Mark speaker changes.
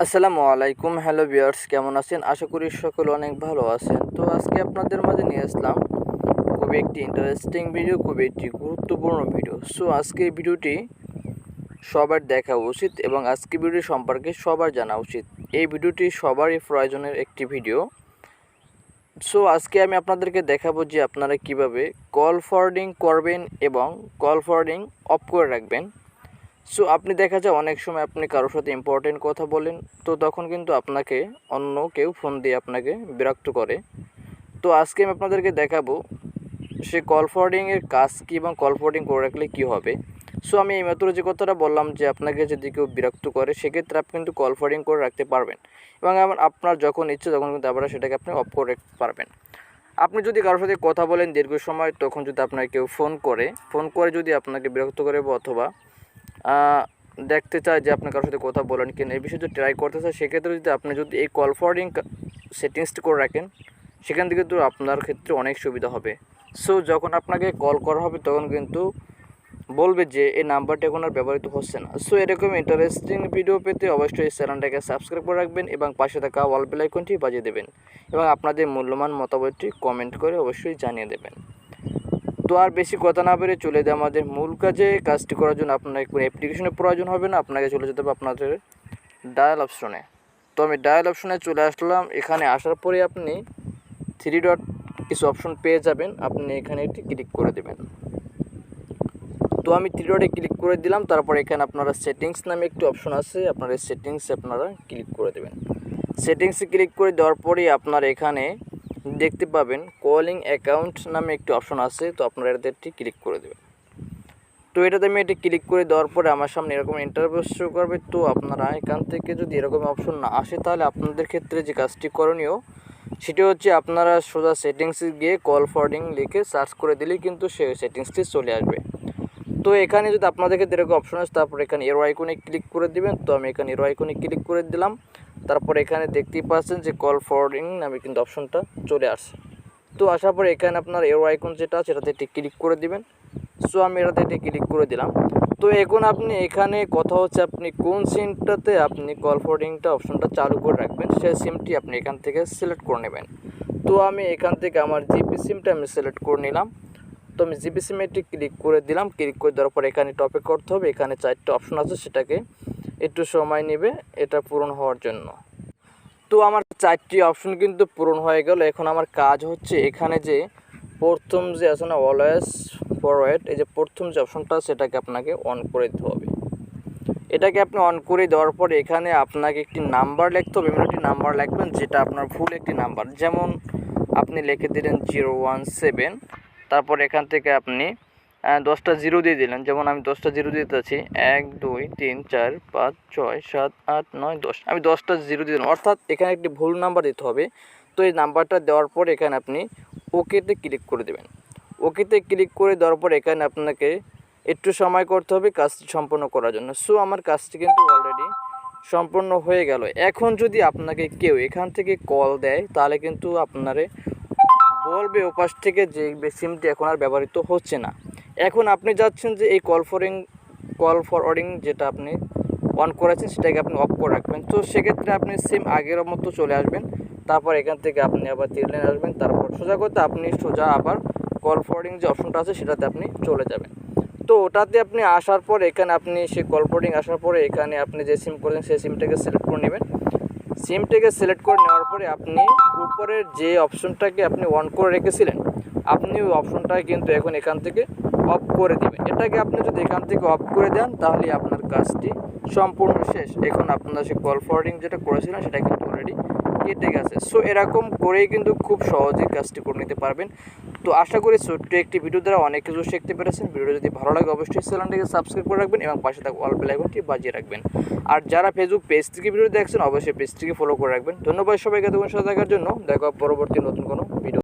Speaker 1: আসসালামু আলাইকুম। Hello viewers, কেমন আছেন? আশা করি সকলে অনেক ভালো আছেন। তো আজকে আপনাদের মাঝে নিয়ে আসলাম খুবই একটি ইন্টারেস্টিং ভিডিও, খুবই একটি গুরুত্বপূর্ণ ভিডিও। সো আজকে এই ভিডিওটি সবার দেখা উচিত এবং আজকে ভিডিও সম্পর্কে সবার জানা উচিত। এই ভিডিওটি সবারই প্রয়োজনের একটি ভিডিও। সো আজকে আমি আপনাদেরকে দেখাবো যে আপনারা কিভাবে কল ফরওয়ার্ডিং করবেন এবং কল ফরওয়ার্ডিং অফ করে রাখবেন। সো আপনি দেখা যায় অনেক সময় আপনি কারোর সাথে ইম্পর্টেন্ট কথা বলেন, তো তখন কিন্তু আপনাকে অন্য কেউ ফোন দিয়ে আপনাকে বিরক্ত করে। তো আজকে আমি আপনাদেরকে দেখাবো সে কল ফরওয়ার্ডিংয়ের কাজ কী এবং কল ফরওয়ার্ডিং করে রাখলে কী হবে। সো আমি এইমাত্র যে কথাটা বললাম যে আপনাকে যদি কেউ বিরক্ত করে সেক্ষেত্রে আপনি কিন্তু কল ফরওয়ার্ডিং করে রাখতে পারবেন এবং আপনার যখন ইচ্ছে তখন কিন্তু আবার সেটাকে আপনি অফ করে রাখতে পারবেন। আপনি যদি কারোর সাথে কথা বলেন দীর্ঘ সময়, তখন যদি আপনাকে কেউ ফোন করে যদি আপনাকে বিরক্ত করে অথবা দেখতে চায় যে আপনি কারোর সাথে কথা বলেন কিনা, এই বিষয়ে যদি ট্রাই করতে চায়, সেক্ষেত্রে যদি আপনি যদি এই কল ফরওয়ার্ডিং সেটিংসটি করে রাখেন, সেখান থেকে তো আপনার ক্ষেত্রে অনেক সুবিধা হবে। সো যখন আপনাকে কল করা হবে তখন কিন্তু বলবে যে এই নাম্বারটি এখন আর ব্যবহৃত হচ্ছে না। সো এরকম ইন্টারেস্টিং ভিডিও পেতে অবশ্যই এই চ্যানেলটাকে সাবস্ক্রাইব করে রাখবেন এবং পাশে থাকা অল বেল আইকনটি বাজিয়ে দেবেন এবং আপনাদের মূল্যবান মতামতটি কমেন্ট করে অবশ্যই জানিয়ে দেবেন। তো আর বেশি কথা না বেরিয়ে চলে যায় আমাদের মূল কাজে। কাজটি করার জন্য আপনার কোনো অ্যাপ্লিকেশনের প্রয়োজন হবে না, আপনাকে চলে যেতে হবে আপনাদের ডায়াল অপশনে। তো আমি ডায়াল অপশনে চলে আসলাম। এখানে আসার পরে আপনি 3 ডট কিছু অপশন পেয়ে যাবেন, আপনি এখানে একটি ক্লিক করে দেবেন। তো আমি 3 ডটে ক্লিক করে দিলাম। তারপর এখানে আপনারা সেটিংস নামে একটি অপশন আছে, আপনারা সেটিংসে আপনারা ক্লিক করে দেবেন। সেটিংসে ক্লিক করে দেওয়ার পরেই আপনার এখানে দেখতে পাবেন কলিং অ্যাকাউন্ট নামে একটি অপশন আছে, তো আপনারা এটাতে ক্লিক করে দেবেন। তো এটাতে আমি এটি ক্লিক করে দেওয়ার পরে আমার সামনে এরকম ইন্টারভিউ শো করবে। তো আপনারা এখান থেকে যদি এরকম অপশন না আসে, তাহলে আপনাদের ক্ষেত্রে যে কাজটি করণীয় সেটি হচ্ছে আপনারা সোজা সেটিংসে গিয়ে কল ফরওয়ার্ডিং লিখে সার্চ করে দিলেই কিন্তু সে সেটিংসটি চলে আসবে। তো এখানে যদি আপনাদের ক্ষেত্রে এরকম অপশন আছে, তারপর এখানে এরো আইকনে ক্লিক করে দিবেন। তো আমি এখানে এরো আইকনে ক্লিক করে দিলাম। তারপর এখানে দেখতেই পাচ্ছেন যে কল ফরওয়ার্ডিং নামে কিন্তু অপশনটা চলে আসছে। তো আসার পরে এখানে আপনার এরো আইকন যেটা আছে সেটাতে একটি ক্লিক করে দিবেন। সো আমি এটাতে একটি ক্লিক করে দিলাম। তো এখন আপনি এখানে কথা হচ্ছে আপনি কোন সিমটাতে আপনি কল ফরওয়ার্ডিংটা অপশনটা চালু করে রাখবেন, সেই সিমটি আপনি এখান থেকে সিলেক্ট করে নেবেন। তো আমি এখান থেকে আমার জিপি সিমটা আমি সিলেক্ট করে নিলাম। তো আমি জিপি সিমে একটি ক্লিক করে দিলাম। ক্লিক করে দেওয়ার পর এখানে টপে করতে হবে। এখানে 4টা অপশন আছে, সেটাকে একটু সময় নেবে এটা পূরণ হওয়ার জন্য। তো আমার 4টি অপশন কিন্তু পূরণ হয়ে গেল। এখন আমার কাজ হচ্ছে এখানে যে প্রথম যে আছে না অলওয়েজ ফরওয়ার্ড, এই যে প্রথম যে অপশনটা সেটাকে আপনাকে অন করে দিতে হবে। এটাকে আপনি অন করে দেওয়ার পরে এখানে আপনাকে একটি নাম্বার লিখতে হবে। এমন একটি নাম্বার লিখবেন যেটা আপনার ভুল একটি নাম্বার, যেমন আপনি লিখে দিলেন 017, তারপর এখান থেকে আপনি 10টা জিরো দিয়ে দিলেন। যেমন আমি 10টা জিরো দিতে আছি, 1 2 3 4 5 6 7 8 9 10, আমি 10টা জিরো দিয়ে দিলাম, অর্থাৎ এখানে একটি ভুল নাম্বার দিতে হবে। তো এই নাম্বারটা দেওয়ার পর এখানে আপনি ওকেতে ক্লিক করে দেবেন। ওকেতে ক্লিক করে দেওয়ার পর এখানে আপনাকে একটু সময় করতে হবে কাজটি সম্পন্ন করার জন্য। সো আমার কাজটি কিন্তু অলরেডি সম্পন্ন হয়ে গেল। এখন যদি আপনাকে কেউ এখান থেকে কল দেয়, তাহলে কিন্তু আপনারে বলবে ওপাশ থেকে যে সিমটি এখন আর ব্যবহৃত হচ্ছে না। এখন আপনি যাচ্ছেন যে এই কল ফরওয়ার্ডিং যেটা আপনি অন করেছেন সেটাকে আপনি অফ করে রাখবেন। তো সেক্ষেত্রে আপনি সিম আগের মতো চলে আসবেন। তারপর এখান থেকে আপনি আবার 3 লাইন আসবেন। তারপর সোজা করতে আপনি সোজা আবার কল ফরওয়ার্ডিং যে অপশনটা আছে সেটাতে আপনি চলে যাবেন। তো ওটাতে আপনি আসার পর এখানে আপনি সেই কল ফরওয়ার্ডিং আসার পরে এখানে আপনি যে সিম করেন সেই সিমটাকে সিলেক্ট করে নেবেন। সিমটাকে সিলেক্ট করে নেওয়ার পরে আপনি উপরের যে অপশনটাকে আপনি অন করে রেখেছিলেন, আপনি ওই অপশনটা কিন্তু এখন এখান থেকে অফ করে দেবেন। এটাকে আপনি যদি এখান থেকে অফ করে দেন, তাহলে আপনার কাজটি সম্পূর্ণ শেষ। এখন আপনারা সেই কল ফরওয়ার্ডিং যেটা করেছিলেন সেটা কিন্তু অলরেডি কেটে গেছে। সো এরকম করেই কিন্তু খুব সহজেই কাজটি করে নিতে পারবেন। তো আশা করি ছোট্ট একটি ভিডিও দ্বারা অনেক কিছু শিখতে পেরেছেন। ভিডিওটা যদি ভালো লাগে অবশ্যই চ্যানেলটিকে সাবস্ক্রাইব করে রাখবেন এবং পাশে থাকা অল বেল আইকনটি বাজিয়ে রাখবেন। আর যারা ফেসবুক পেজ থেকে ভিডিও দেখছেন অবশ্যই পেজটিকে ফলো করে রাখবেন। ধন্যবাদ সবাইকে এতক্ষণ সাথে থাকার জন্য। দেখা পরবর্তী নতুন কোনো